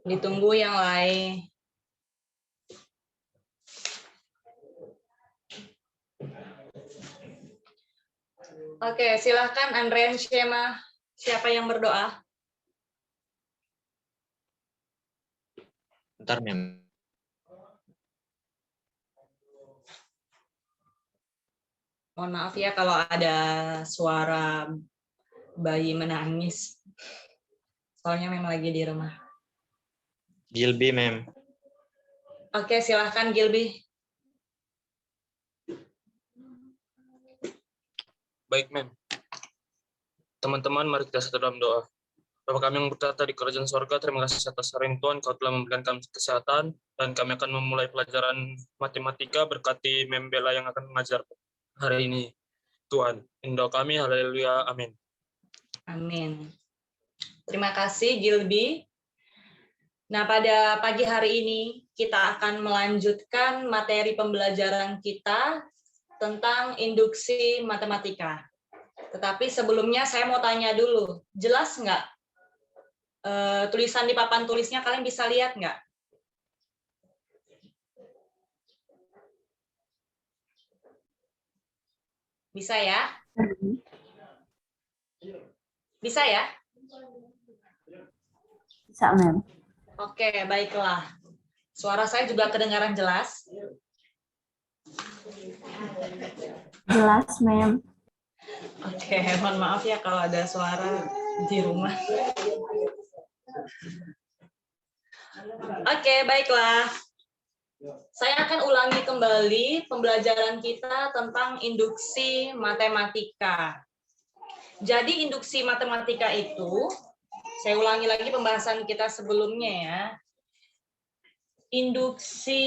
Ditunggu yang lain. Oke, silahkan Andrean Shema. Siapa yang berdoa? Bentar, Mem. Mohon maaf ya kalau ada suara bayi menangis. Soalnya memang lagi di rumah. Gilby, Mem. Oke, silahkan Gilby. Baik, Mem. Teman-teman, mari kita satu dalam doa. Bapa kami yang bertata di kerajaan sorga, terima kasih atas hari ini Tuhan, Kau telah memberikan kami kesehatan, dan kami akan memulai pelajaran matematika berkati Mem Bella yang akan mengajar hari ini. Tuhan, ini doa kami, haleluya, amin. Amin. Terima kasih Gilby. Nah, pada pagi hari ini kita akan melanjutkan materi pembelajaran kita tentang induksi matematika. Tetapi sebelumnya saya mau tanya dulu, jelas nggak tulisan di papan tulisnya, kalian bisa lihat nggak? Bisa ya? Bisa ya? Bisa, Mem. Oke, baiklah. Suara saya juga kedengaran jelas? Jelas, Mem. Oke, mohon maaf ya kalau ada suara di rumah. Oke, baiklah. Saya akan ulangi kembali pembelajaran kita tentang induksi matematika. Jadi induksi matematika itu, saya ulangi lagi pembahasan kita sebelumnya ya. Induksi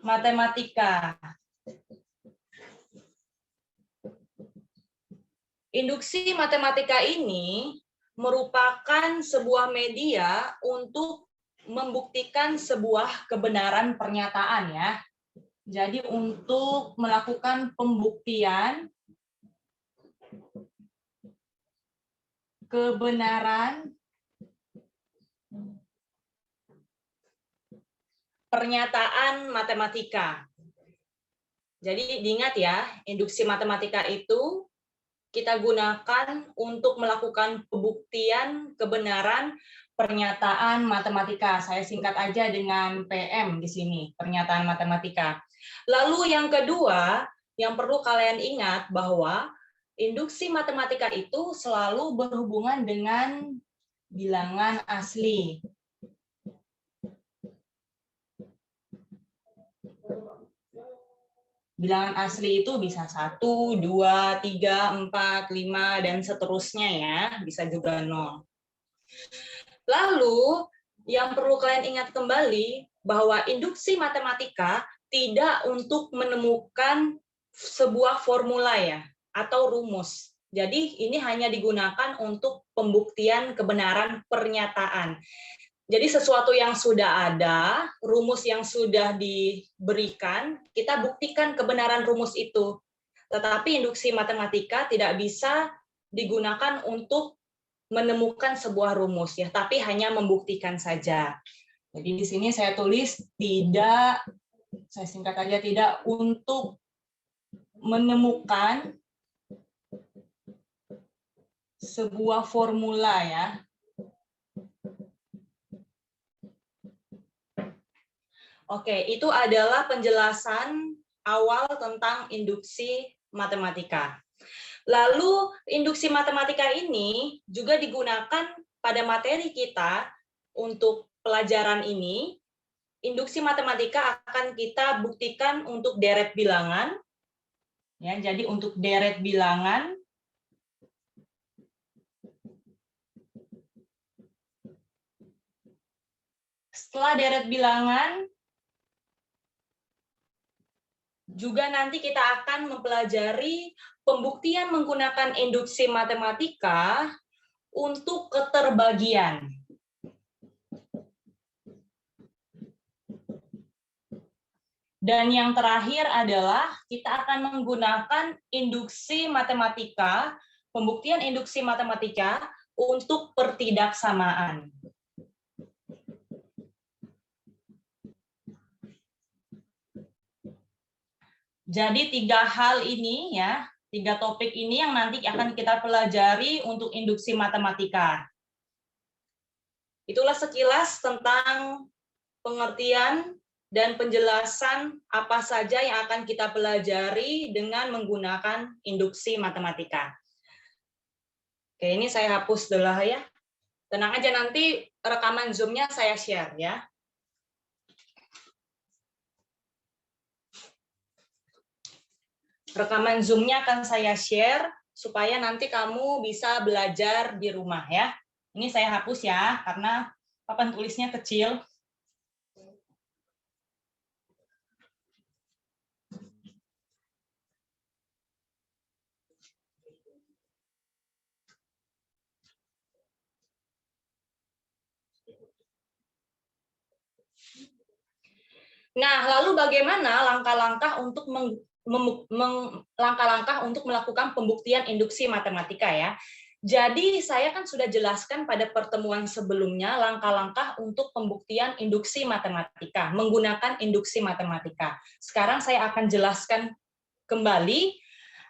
matematika. Induksi matematika ini merupakan sebuah media untuk membuktikan sebuah kebenaran pernyataan ya. Jadi untuk melakukan pembuktian kebenaran pernyataan matematika. Jadi diingat ya, induksi matematika itu kita gunakan untuk melakukan pembuktian kebenaran pernyataan matematika. Saya singkat aja dengan PM di sini, pernyataan matematika. Lalu yang kedua, yang perlu kalian ingat bahwa induksi matematika itu selalu berhubungan dengan bilangan asli. Bilangan asli itu bisa 1, 2, 3, 4, 5, dan seterusnya ya. Bisa juga 0. Lalu, yang perlu kalian ingat kembali, bahwa induksi matematika tidak untuk menemukan sebuah formula ya, atau rumus. Jadi, ini hanya digunakan untuk pembuktian kebenaran pernyataan. Jadi sesuatu yang sudah ada, rumus yang sudah diberikan, kita buktikan kebenaran rumus itu. Tetapi induksi matematika tidak bisa digunakan untuk menemukan sebuah rumus ya, tapi hanya membuktikan saja. Jadi di sini saya tulis tidak, saya singkat aja tidak untuk menemukan sebuah formula ya. Oke, itu adalah penjelasan awal tentang induksi matematika. Lalu, induksi matematika ini juga digunakan pada materi kita untuk pelajaran ini. Induksi matematika akan kita buktikan untuk deret bilangan. Ya, jadi untuk deret bilangan, setelah deret bilangan, juga nanti kita akan mempelajari pembuktian menggunakan induksi matematika untuk keterbagian. Dan yang terakhir adalah kita akan menggunakan induksi matematika, pembuktian induksi matematika untuk pertidaksamaan. Jadi 3 hal ini ya, 3 topik ini yang nanti akan kita pelajari untuk induksi matematika. Itulah sekilas tentang pengertian dan penjelasan apa saja yang akan kita pelajari dengan menggunakan induksi matematika. Oke, ini saya hapus dulu ya. Tenang aja, nanti rekaman Zoom-nya saya share ya. Rekaman Zoom-nya akan saya share supaya nanti kamu bisa belajar di rumah ya. Ini saya hapus ya, karena papan tulisnya kecil. Nah, lalu bagaimana langkah-langkah untuk langkah-langkah untuk melakukan pembuktian induksi matematika ya. Jadi saya kan sudah jelaskan pada pertemuan sebelumnya langkah-langkah untuk pembuktian induksi matematika, menggunakan induksi matematika. Sekarang saya akan jelaskan kembali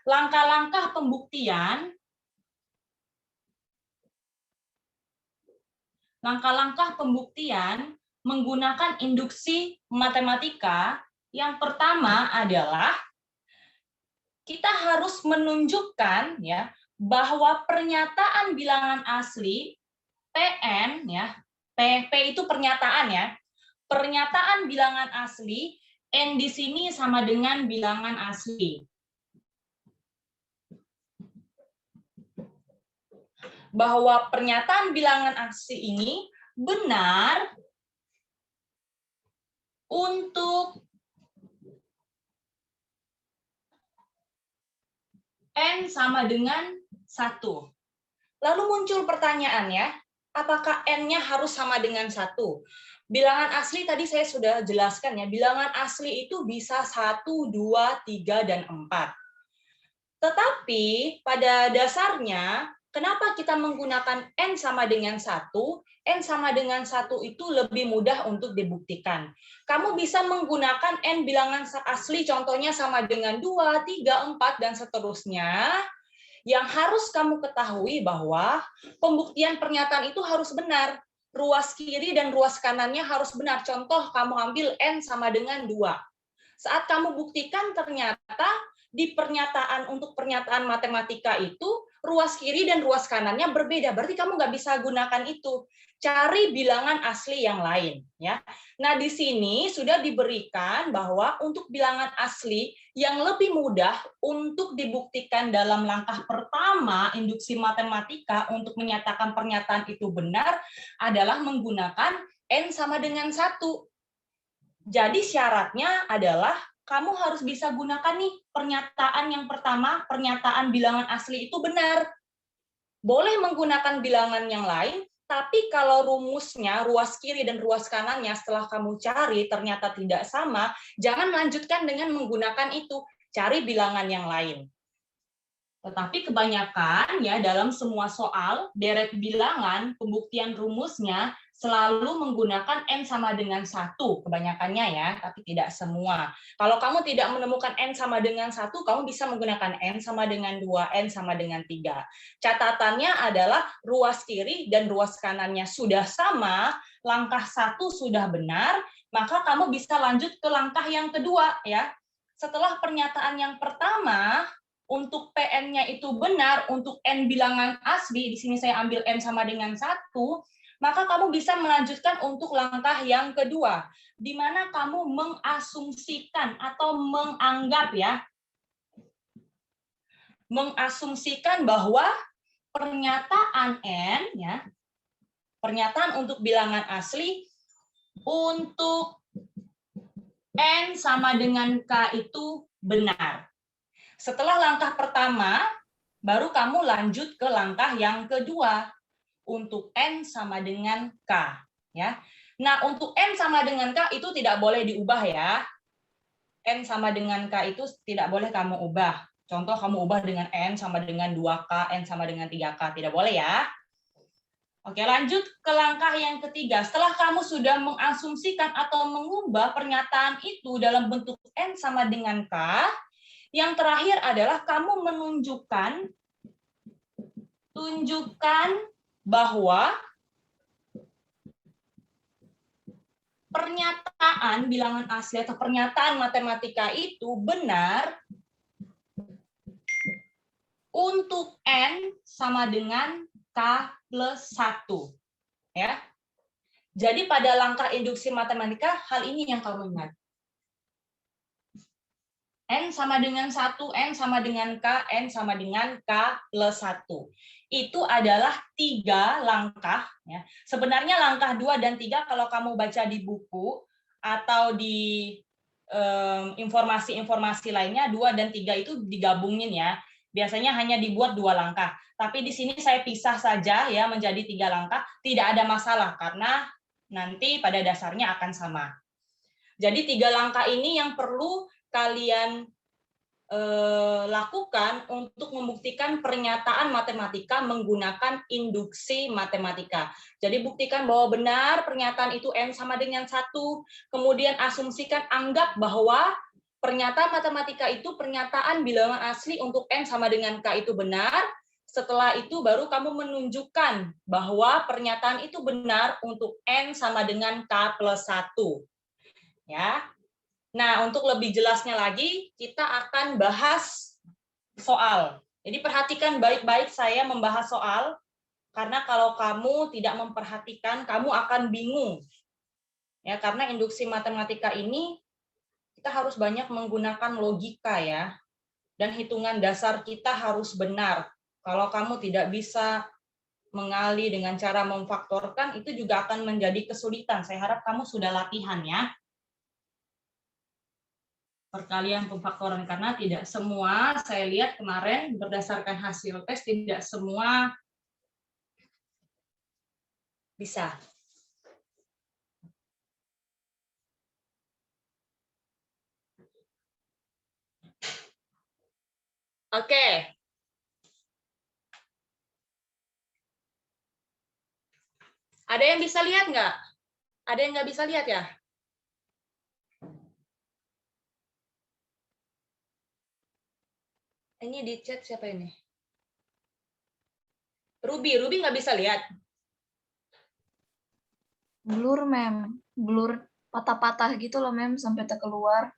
langkah-langkah pembuktian menggunakan induksi matematika. Yang pertama adalah kita harus menunjukkan ya bahwa pernyataan bilangan asli Pn ya, P itu pernyataan ya. Pernyataan bilangan asli N di sini sama dengan bilangan asli. Bahwa pernyataan bilangan asli ini benar untuk N sama dengan 1. Lalu muncul pertanyaan ya, apakah N-nya harus sama dengan 1? Bilangan asli tadi saya sudah jelaskan ya, bilangan asli itu bisa 1, 2, 3, dan 4. Tetapi pada dasarnya, kenapa kita menggunakan N sama dengan 1? N sama dengan 1 itu lebih mudah untuk dibuktikan. Kamu bisa menggunakan N bilangan asli, contohnya sama dengan 2, 3, 4, dan seterusnya. Yang harus kamu ketahui bahwa pembuktian pernyataan itu harus benar. Ruas kiri dan ruas kanannya harus benar. Contoh, kamu ambil N sama dengan 2. Saat kamu buktikan ternyata di pernyataan untuk pernyataan matematika itu ruas kiri dan ruas kanannya berbeda. Berarti kamu nggak bisa gunakan itu. Cari bilangan asli yang lain. Ya. Nah, di sini sudah diberikan bahwa untuk bilangan asli yang lebih mudah untuk dibuktikan dalam langkah pertama induksi matematika untuk menyatakan pernyataan itu benar adalah menggunakan N sama dengan 1. Jadi syaratnya adalah kamu harus bisa gunakan nih pernyataan yang pertama, pernyataan bilangan asli itu benar. Boleh menggunakan bilangan yang lain, tapi kalau rumusnya, ruas kiri dan ruas kanannya setelah kamu cari ternyata tidak sama, jangan lanjutkan dengan menggunakan itu. Cari bilangan yang lain. Tetapi kebanyakan ya dalam semua soal deret bilangan pembuktian rumusnya selalu menggunakan N sama dengan 1 kebanyakannya ya, tapi tidak semua. Kalau kamu tidak menemukan N sama dengan 1, kamu bisa menggunakan N sama dengan 2, N sama dengan 3. Catatannya adalah ruas kiri dan ruas kanannya sudah sama, langkah 1 sudah benar, maka kamu bisa lanjut ke langkah yang kedua ya. Setelah pernyataan yang pertama untuk PN-nya itu benar, untuk N bilangan asli, di sini saya ambil N sama dengan 1, maka kamu bisa melanjutkan untuk langkah yang kedua, di mana kamu mengasumsikan atau menganggap ya, mengasumsikan bahwa pernyataan N, ya, pernyataan untuk bilangan asli, untuk N sama dengan K itu benar. Setelah langkah pertama, baru kamu lanjut ke langkah yang kedua untuk N sama dengan K. Ya. Nah, untuk N sama dengan K itu tidak boleh diubah ya. N sama dengan K itu tidak boleh kamu ubah. Contoh kamu ubah dengan N sama dengan 2K, N sama dengan 3K. Tidak boleh ya. Oke, lanjut ke langkah yang ketiga. Setelah kamu sudah mengasumsikan atau mengubah pernyataan itu dalam bentuk N sama dengan K, yang terakhir adalah kamu tunjukkan bahwa pernyataan bilangan asli atau pernyataan matematika itu benar untuk N sama dengan K plus 1. Ya. Jadi pada langkah induksi matematika, hal ini yang kamu ingat. N sama dengan 1, N sama dengan K, N sama dengan K plus 1. Itu adalah 3 langkah. Ya. Sebenarnya langkah 2 dan 3 kalau kamu baca di buku atau di informasi-informasi lainnya, 2 dan 3 itu digabungin ya. Biasanya hanya dibuat 2 langkah. Tapi di sini saya pisah saja ya menjadi 3 langkah. Tidak ada masalah karena nanti pada dasarnya akan sama. Jadi 3 langkah ini yang perlu kalian lakukan untuk membuktikan pernyataan matematika menggunakan induksi matematika. Jadi buktikan bahwa benar pernyataan itu N sama dengan 1, kemudian asumsikan, anggap bahwa pernyataan matematika itu pernyataan bilangan asli untuk N sama dengan K itu benar. Setelah itu baru kamu menunjukkan bahwa pernyataan itu benar untuk N sama dengan K plus 1. Ya. Nah, untuk lebih jelasnya lagi, kita akan bahas soal. Jadi perhatikan baik-baik saya membahas soal, karena kalau kamu tidak memperhatikan, kamu akan bingung. Ya, karena induksi matematika ini kita harus banyak menggunakan logika ya, dan hitungan dasar kita harus benar. Kalau kamu tidak bisa mengali dengan cara memfaktorkan, itu juga akan menjadi kesulitan. Saya harap kamu sudah latihan ya. Perkalian pemfaktoran, karena tidak semua, saya lihat kemarin berdasarkan hasil tes, tidak semua bisa. Oke. Ada yang bisa lihat nggak? Ada yang nggak bisa lihat ya? Ini di chat siapa ini? Ruby nggak bisa lihat. Blur, Mem. Blur patah-patah gitu loh, Mem, sampai terkeluar.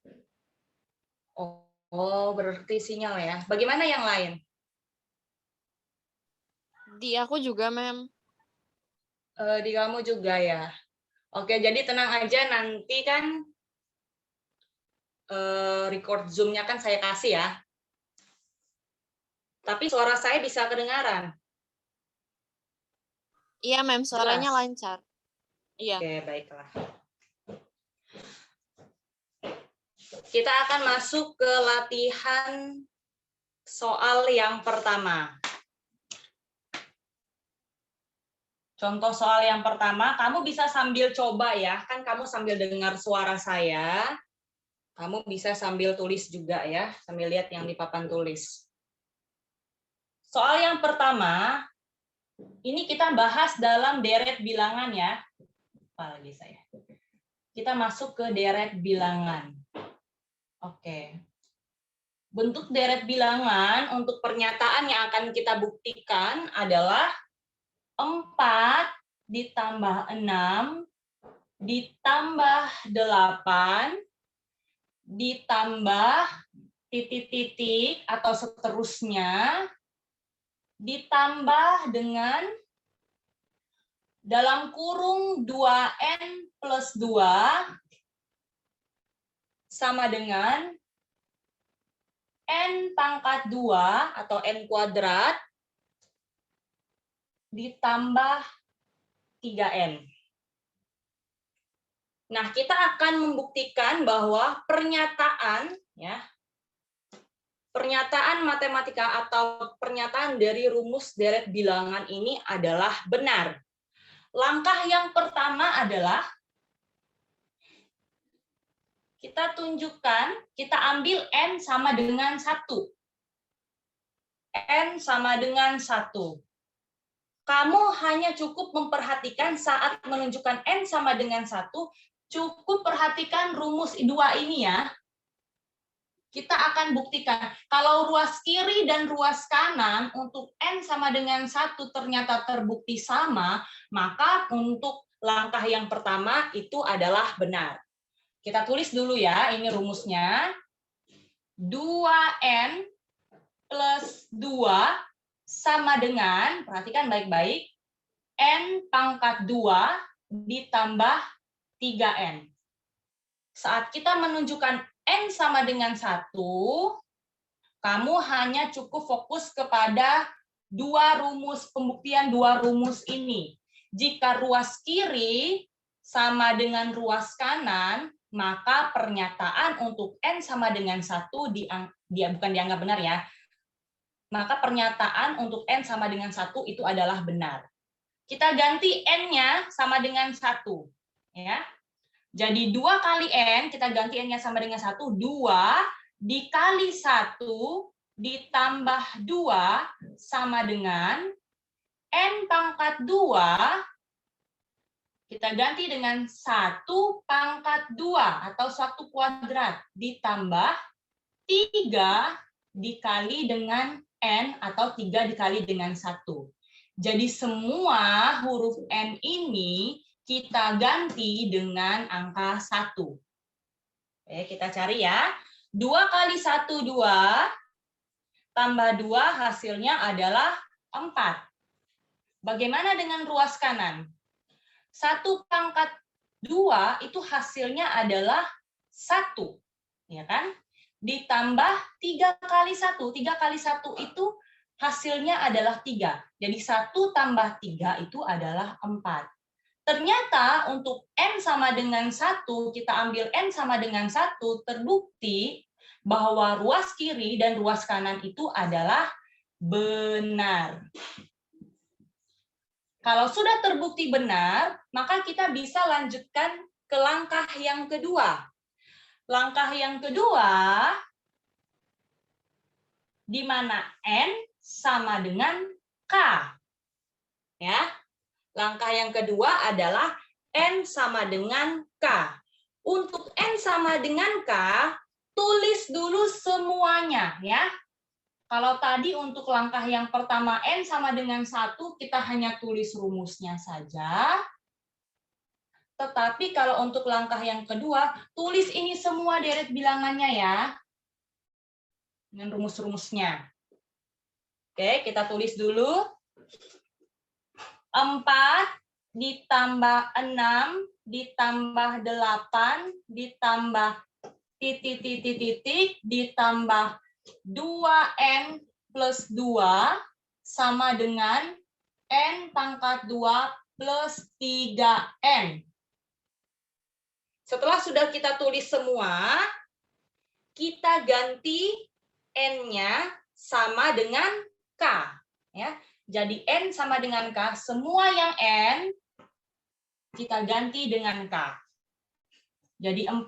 Oh, berarti sinyal ya. Bagaimana yang lain? Di aku juga, Mem. Di kamu juga ya. Oke, jadi tenang aja, nanti kan record Zoom-nya kan saya kasih ya. Tapi suara saya bisa kedengaran. Iya, Mem, suaranya Jelas. lancar. Iya. Oke, baiklah. Kita akan masuk ke latihan soal yang pertama. Contoh soal yang pertama, kamu bisa sambil coba ya, kan kamu sambil dengar suara saya, kamu bisa sambil tulis juga ya, sambil lihat yang di papan tulis. Soal yang pertama, ini kita bahas dalam deret bilangan ya. Apalagi saya. Kita masuk ke deret bilangan. Oke. Bentuk deret bilangan untuk pernyataan yang akan kita buktikan adalah 4 ditambah 6 ditambah 8 ditambah titik-titik atau seterusnya ditambah dengan dalam kurung 2n plus 2 sama dengan n pangkat 2 atau n kuadrat ditambah 3n. Nah, kita akan membuktikan bahwa pernyataan ya, pernyataan matematika atau pernyataan dari rumus deret bilangan ini adalah benar. Langkah yang pertama adalah kita tunjukkan, kita ambil n sama dengan 1. N sama dengan 1. kamu hanya cukup memperhatikan saat menunjukkan N sama dengan 1, cukup perhatikan rumus 2 ini ya. Kita akan buktikan, kalau ruas kiri dan ruas kanan untuk N sama dengan 1 ternyata terbukti sama, maka untuk langkah yang pertama itu adalah benar. Kita tulis dulu ya, ini rumusnya. 2N plus 2 sama dengan, perhatikan baik-baik, N pangkat 2 ditambah 3N. Saat kita menunjukkan N sama dengan 1, kamu hanya cukup fokus kepada pembuktian dua rumus ini. Jika ruas kiri sama dengan ruas kanan, maka pernyataan untuk N sama dengan 1 bukan dianggap benar ya. Maka pernyataan untuk N sama dengan 1 itu adalah benar. Kita ganti N-nya sama dengan 1. Ya. Jadi 2 kali N, kita ganti N-nya sama dengan 1, 2 dikali 1 ditambah 2 sama dengan N pangkat 2, kita ganti dengan 1 pangkat 2 atau 1 kuadrat ditambah 3 dikali dengan N atau 3 dikali dengan 1. Jadi semua huruf N ini kita ganti dengan angka 1. Oke, kita cari ya. 2 kali 1, 2. Tambah 2 hasilnya adalah 4. Bagaimana dengan ruas kanan? 1 pangkat 2 itu hasilnya adalah 1. Ya kan? Ditambah 3 kali 1. 3 kali 1 itu hasilnya adalah 3. Jadi 1 tambah 3 itu adalah 4. Ternyata untuk N sama dengan 1, kita ambil N sama dengan 1, terbukti bahwa ruas kiri dan ruas kanan itu adalah benar. Kalau sudah terbukti benar, maka kita bisa lanjutkan ke langkah yang kedua. Langkah yang kedua, di mana N sama dengan K. Ya. Langkah yang kedua adalah N sama dengan K. Untuk N sama dengan K, tulis dulu semuanya ya. Kalau tadi untuk langkah yang pertama N sama dengan 1, kita hanya tulis rumusnya saja. Tetapi kalau untuk langkah yang kedua, tulis ini semua deret bilangannya ya. Dengan rumus-rumusnya. Oke, kita tulis dulu. 4 ditambah 6 ditambah 8 ditambah titik ditambah 2N plus 2 sama dengan N pangkat 2 plus 3N. Setelah sudah kita tulis semua, kita ganti N-nya sama dengan K. Ya. Jadi N sama dengan K, semua yang N kita ganti dengan K. Jadi 4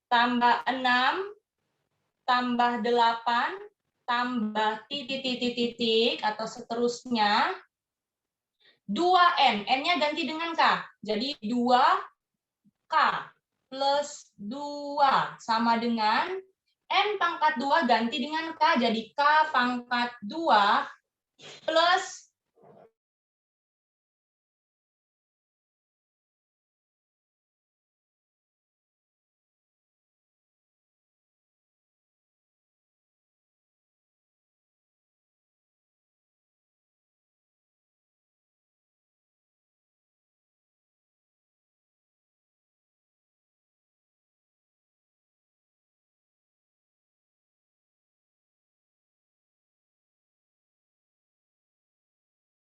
tambah 6 tambah 8 tambah titik atau seterusnya 2N. N-nya ganti dengan K. Jadi 2K plus 2 sama dengan N pangkat 2 ganti dengan K, jadi K pangkat 2 plus